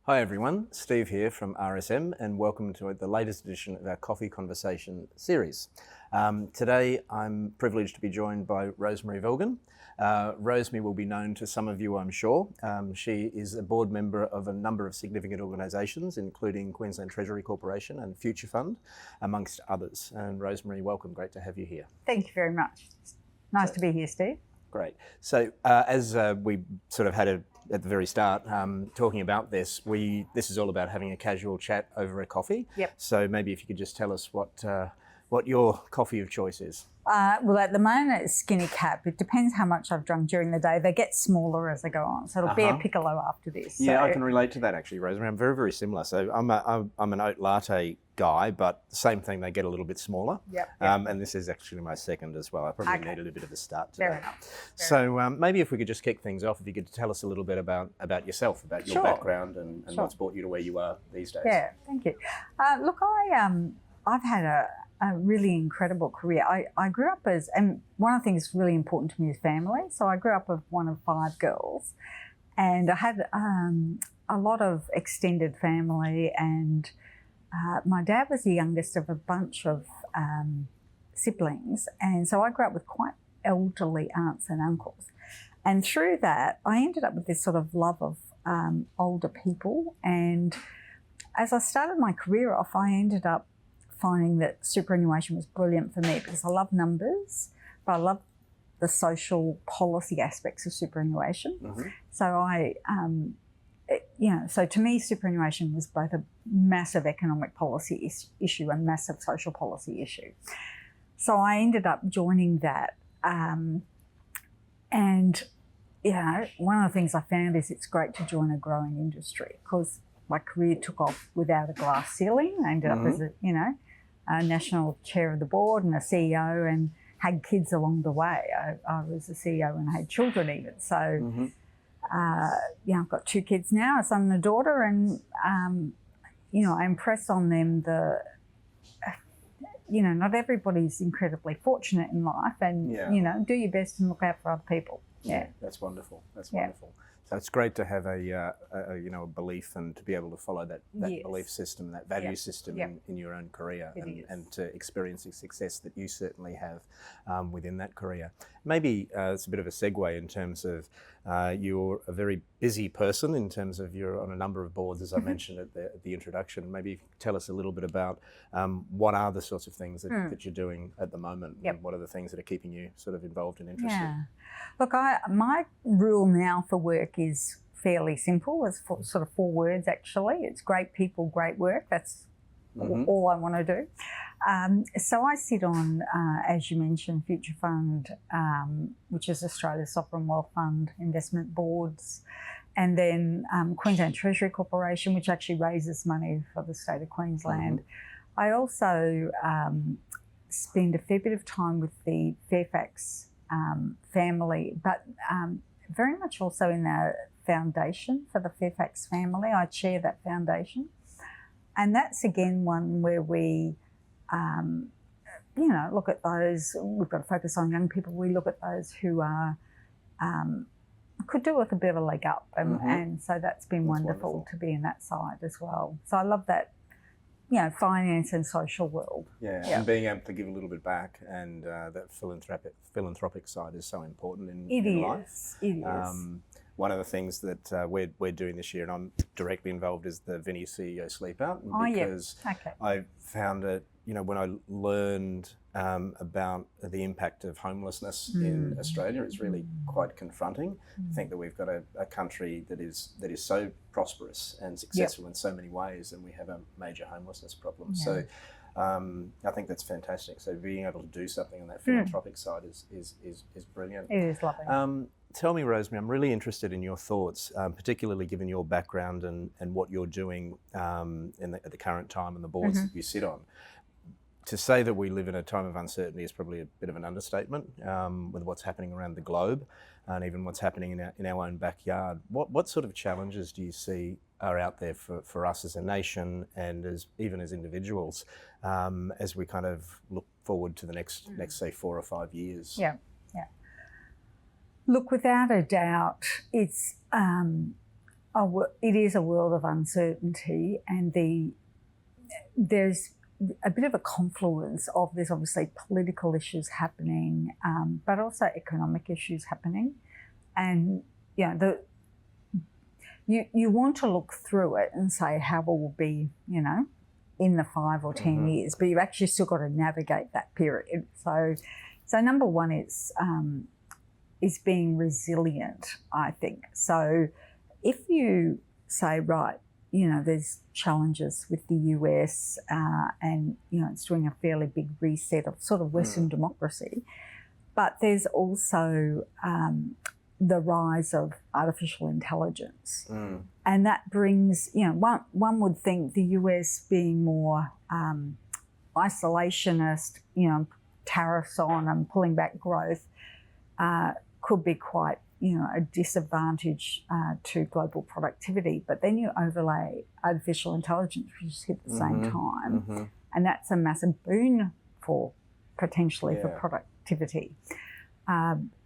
Hi everyone, Steve here from RSM and welcome to the latest edition of our Coffee Conversation series. Today I'm privileged to be joined by Rosemary Vilgan. Rosemary will be known to some of you, I'm sure. She is a board member of a number of significant organisations, including Queensland Treasury Corporation and Future Fund, amongst others. And Rosemary, welcome, great to have you here. Thank you very much. Nice to be here, Steve. Great. So as we sort of had at the very start, talking about this, this is all about having a casual chat over a coffee. Yep. So maybe if you could just tell us what your coffee of choice is. Well, at the moment it's Skinny Cap. It depends how much I've drunk during the day. They get smaller as they go on, so it'll be a piccolo after this. Yeah, so. I can relate to that actually, Rosemary. I'm very, very similar. So I'm an oat latte guy, but the same thing, they get a little bit smaller. Yep. And this is actually my second as well. I probably needed a bit of a start today. Fair enough. So maybe if we could just kick things off, if you could tell us a little bit about yourself, about your background and what's brought you to where you are these days. Yeah, thank you. Look, I've had a really incredible career. I grew up and one of the things that's really important to me is family. So I grew up with one of 5 girls, and I had a lot of extended family, and my dad was the youngest of a bunch of siblings, and so I grew up with quite elderly aunts and uncles. And through that, I ended up with this sort of love of older people. And as I started my career off, I ended up finding that superannuation was brilliant for me because I love numbers, but I love the social policy aspects of superannuation. Mm-hmm. So so to me, superannuation was both a massive economic policy issue and massive social policy issue. So I ended up joining that. And, one of the things I found is it's great to join a growing industry because my career took off without a glass ceiling. I ended up as a national chair of the board and a CEO, and had kids along the way. I was a CEO and I had children even. So, I've got 2 kids now, a son and a daughter, and, I impress on them not everybody's incredibly fortunate in life, and, do your best and look out for other people. Yeah. That's wonderful. That's wonderful. So it's great to have a belief and to be able to follow that belief system, that value system in your own career, and to experience the success that you certainly have within that career. Maybe it's a bit of a segue in terms of you're a very busy person in terms of you're on a number of boards, as I mentioned at the introduction. Maybe you could tell us a little bit about what are the sorts of things that you're doing at the moment, and what are the things that are keeping you sort of involved and interested? Yeah. Look, my rule now for work is fairly simple. It's sort of 4 words actually. It's great people, great work. That's all I want to do. So I sit on, as you mentioned, Future Fund, which is Australia's sovereign wealth fund investment boards, and then Queensland Treasury Corporation, which actually raises money for the state of Queensland. I also spend a fair bit of time with the Fairfax family, but very much also in the foundation for the Fairfax family. I chair that foundation. And that's again one where we, look at those, we've got to focus on young people. We look at those who are, could do with a bit of a leg up. And so that's been wonderful to be in that side as well. So I love that, finance and social world. Yeah, and being able to give a little bit back, and that philanthropic side is so important in life. It is. One of the things that we're doing this year, and I'm directly involved, is the Vinnie CEO Sleep Out, because I found that when I learned about the impact of homelessness in Australia, it's really quite confronting. I think that we've got a country that is so prosperous and successful in so many ways, and we have a major homelessness problem. So I think that's fantastic. So being able to do something on that philanthropic side is brilliant. It is lovely. Tell me, Rosemary, I'm really interested in your thoughts, particularly given your background and what you're doing at the current time and the boards that you sit on. To say that we live in a time of uncertainty is probably a bit of an understatement, with what's happening around the globe and even what's happening in our own backyard. What sort of challenges do you see are out there for us as a nation and even as individuals, as we kind of look forward to the next say 4 or 5 years? Yeah. Look, without a doubt, it's It is a world of uncertainty, and there's a bit of a confluence of there's obviously political issues happening, but also economic issues happening, and you want to look through it and say how will be in the 5 or 10 years, but you've actually still got to navigate that period. So number one is being resilient, I think. So if you say, right, there's challenges with the US and, it's doing a fairly big reset of sort of Western democracy, but there's also the rise of artificial intelligence. And that brings, one would think the US being more isolationist, tariffs on and pulling back growth could be quite, a disadvantage to global productivity. But then you overlay artificial intelligence, which just hit the same time, and that's a massive boon for productivity.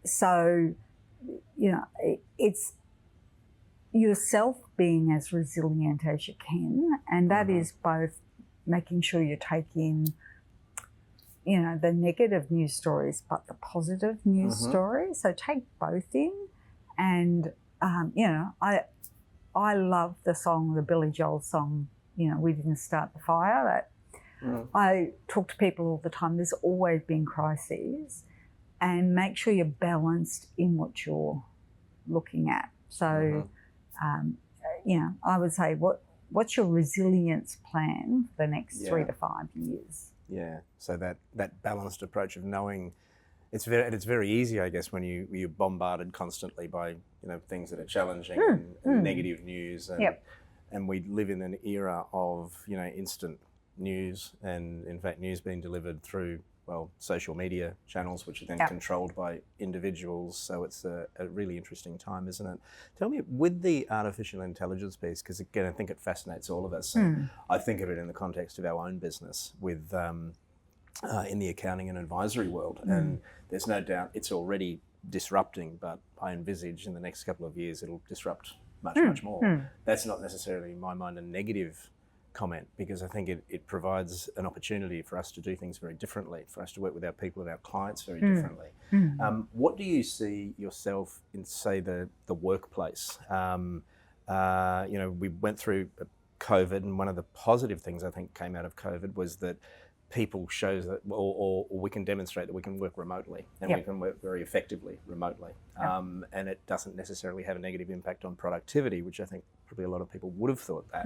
So, it's yourself being as resilient as you can, and that is both making sure you take in the negative news stories, but the positive news stories. So take both in. And, I love the Billy Joel song, We Didn't Start the Fire. I talk to people all the time. There's always been crises, and make sure you're balanced in what you're looking at. So, I would say, what's your resilience plan for the next 3 to 5 years? Yeah, so that balanced approach of knowing it's very easy, I guess, when you're bombarded constantly by things that are challenging and negative news, and we live in an era of instant news, and in fact news being delivered through social media channels, which are then controlled by individuals. So it's a really interesting time, isn't it? Tell me, with the artificial intelligence piece, because again, I think it fascinates all of us. And I think of it in the context of our own business with in the accounting and advisory world. And there's no doubt it's already disrupting, but I envisage in the next couple of years, it'll disrupt much more. That's not necessarily, in my mind, a negative comment, because I think it provides an opportunity for us to do things very differently, for us to work with our people and our clients very differently. What do you see yourself in, say, the workplace? We went through COVID, and one of the positive things I think came out of COVID was that people shows that, or we can demonstrate that we can work remotely, and we can work very effectively remotely. And it doesn't necessarily have a negative impact on productivity, which I think probably a lot of people would have thought that.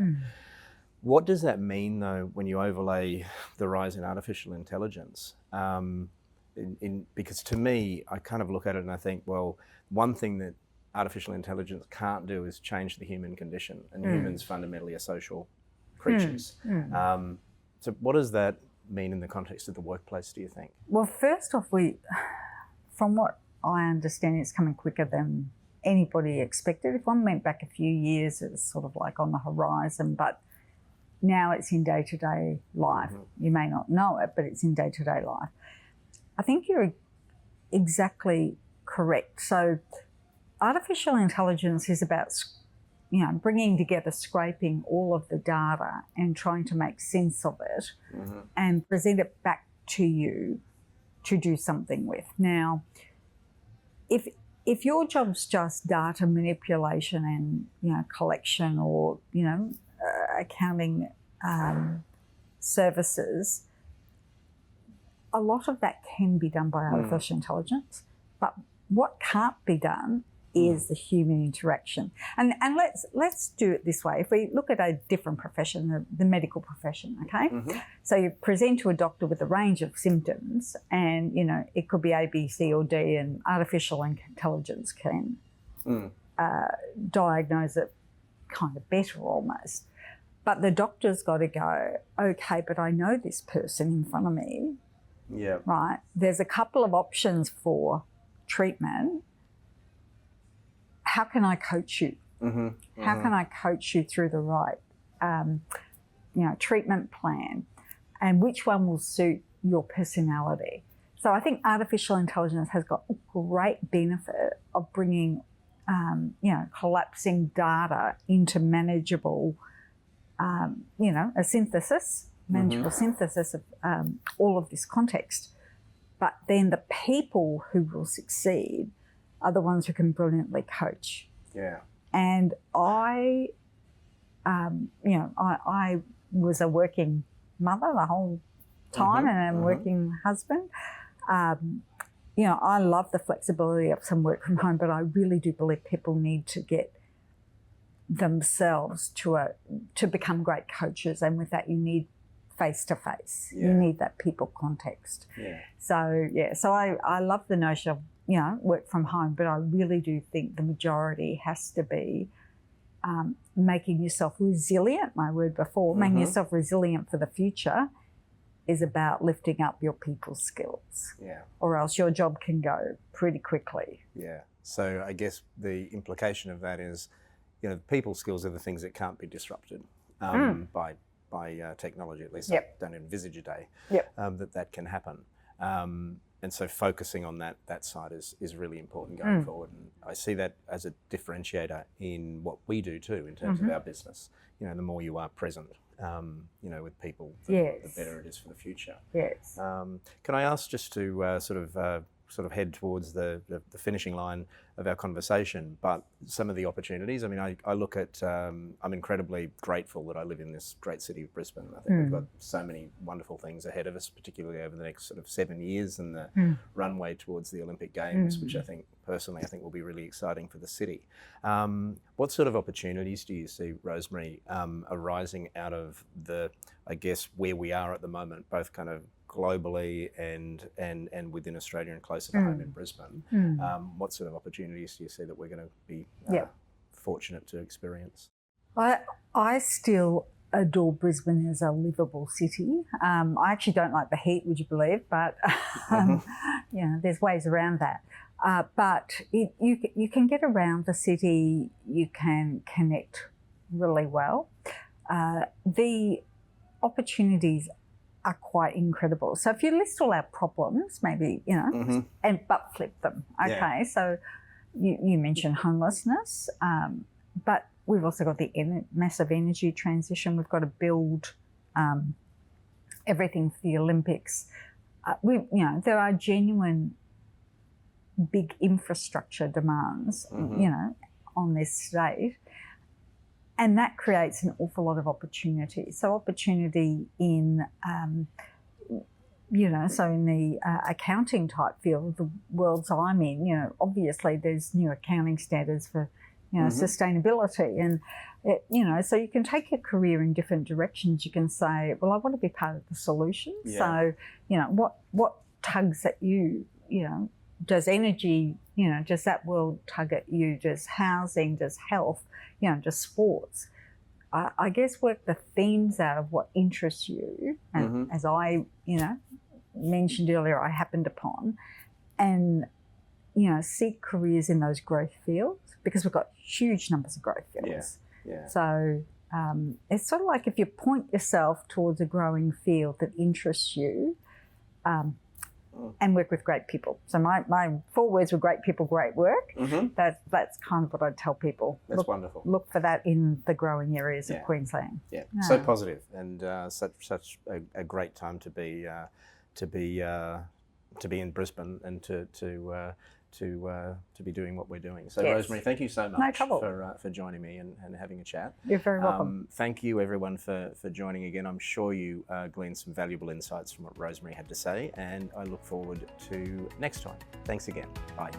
What does that mean, though, when you overlay the rise in artificial intelligence? Because to me, I kind of look at it and I think, well, one thing that artificial intelligence can't do is change the human condition, and humans fundamentally are social creatures. So what does that mean in the context of the workplace, do you think? Well, first off, from what I understand, it's coming quicker than anybody expected. If one went back a few years, it was sort of like on the horizon, but now it's in day-to-day life. You may not know it, but it's in day-to-day life. I think you're exactly correct. So artificial intelligence is about, bringing together, scraping all of the data and trying to make sense of it and present it back to you to do something with. Now, if your job's just data manipulation and, collection or, accounting services, a lot of that can be done by artificial intelligence, but what can't be done is the human interaction. And let's do it this way. If we look at a different profession, the medical profession, okay? So you present to a doctor with a range of symptoms, and it could be A, B, C, or D, and artificial intelligence can diagnose it kind of better almost. But the doctor's got to go, okay, but I know this person in front of me. Yeah. Right. There's a couple of options for treatment. How can I coach you? How can I coach you through the right, treatment plan, and which one will suit your personality? So I think artificial intelligence has got a great benefit of bringing collapsing data into manageable, a synthesis, manageable synthesis of all of this context. But then the people who will succeed are the ones who can brilliantly coach. Yeah. And I was a working mother the whole time and a working husband. I love the flexibility of some work from home, but I really do believe people need to get themselves to become great coaches, and with that you need face-to-face. You need that people context. Yeah. So I love the notion of work from home, but I really do think the majority has to be making yourself resilient. My word before, making yourself resilient for the future is about lifting up your people's skills. Yeah. Or else your job can go pretty quickly. Yeah. So I guess the implication of that is, people skills are the things that can't be disrupted by technology. At least I don't envisage a day that can happen. And so focusing on that side is really important going forward. And I see that as a differentiator in what we do too, in terms of our business. The more you are present, with people, the better it is for the future. Yes. Can I ask, just to sort of head towards the finishing line of our conversation, but some of the opportunities. I mean, I look at, I'm incredibly grateful that I live in this great city of Brisbane. I think we've got so many wonderful things ahead of us, particularly over the next sort of 7 years, and the runway towards the Olympic Games, which I think will be really exciting for the city. What sort of opportunities do you see, Rosemary, arising out of where we are at the moment, both kind of globally and within Australia and closer to home in Brisbane? What sort of opportunities do you see that we're going to be fortunate to experience? I still adore Brisbane as a livable city. I actually don't like the heat, would you believe? But there's ways around that. But you can get around the city. You can connect really well. The opportunities are quite incredible. So if you list all our problems, maybe, but flip them. Okay, so you mentioned homelessness, but we've also got the massive energy transition. We've got to build everything for the Olympics. There are genuine big infrastructure demands, on this state. And that creates an awful lot of opportunity. So opportunity in, in the accounting type field, the worlds I'm in, obviously there's new accounting standards for, sustainability. And, so you can take your career in different directions. You can say, well, I want to be part of the solution. Yeah. So, what tugs at you, does energy, does that world tug at you? Does housing, does health, does sports? I guess work the themes out of what interests you, and as I, mentioned earlier, I happened upon, and, seek careers in those growth fields, because we've got huge numbers of growth fields. Yeah. So it's sort of like if you point yourself towards a growing field that interests you, and work with great people. So my 4 words were great people, great work. That's kind of what I'd tell people. That's wonderful. Look for that in the growing areas of Queensland. Yeah, so positive, and such a great time to be in Brisbane and to be doing what we're doing. So Rosemary, thank you so much for joining me and having a chat. You're very welcome. Thank you everyone for joining again. I'm sure you gleaned some valuable insights from what Rosemary had to say, and I look forward to next time. Thanks again. Bye.